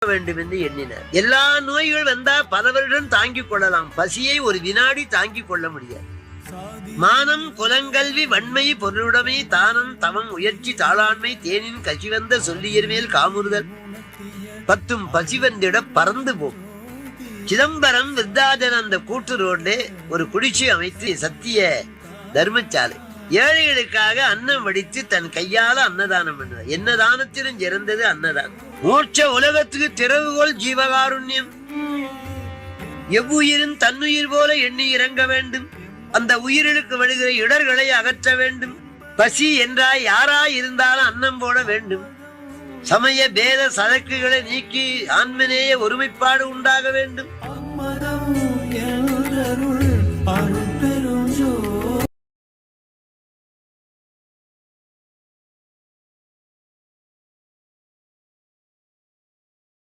வேண்டும் என்று எண்ணினார். எல்லா நோய்கள் வந்தா பல வருடம் தாங்கிக் கொள்ளலாம், பசியை ஒரு வினாடி தாங்கிக் கொள்ள முடியாது. மானம் குலங்கல்வி வன்மை பொருளுடைமை தானம் தவம் உயர்ச்சி தாளாண்மை தேனின் கசிவந்த சொல்லியர் மேல் காமுறுதல் பத்தும் பசிவந்திட பறந்து போகும். சிதம்பரம் விருத்தாஜன் அந்த கூட்டு ரோட்ல ஒரு குடிசை அமைத்து சத்திய தர்மசாலை ஏழைகளுக்காக அன்னம் வடித்து தன் கையால அன்னதானம் பண்ணுவார். என்ன தானத்திலும் சிறந்தது அன்னதானம். மோட்ச உலகத்துக்கு திறவுகோல் ஜீவகாருண்யம். எவ்வுயிரும் தன்னுயிர் போல எண்ணி இறங்க வேண்டும். அந்த உயிர்களுக்கு வருகிற இடர்களை அகற்ற வேண்டும். பசி என்றால் யாராய் இருந்தாலும் அன்னம் போட வேண்டும். சமய பேத சதக்குகளை நீக்கி ஆன்மநேய ஒருமைப்பாடு உண்டாக வேண்டும்.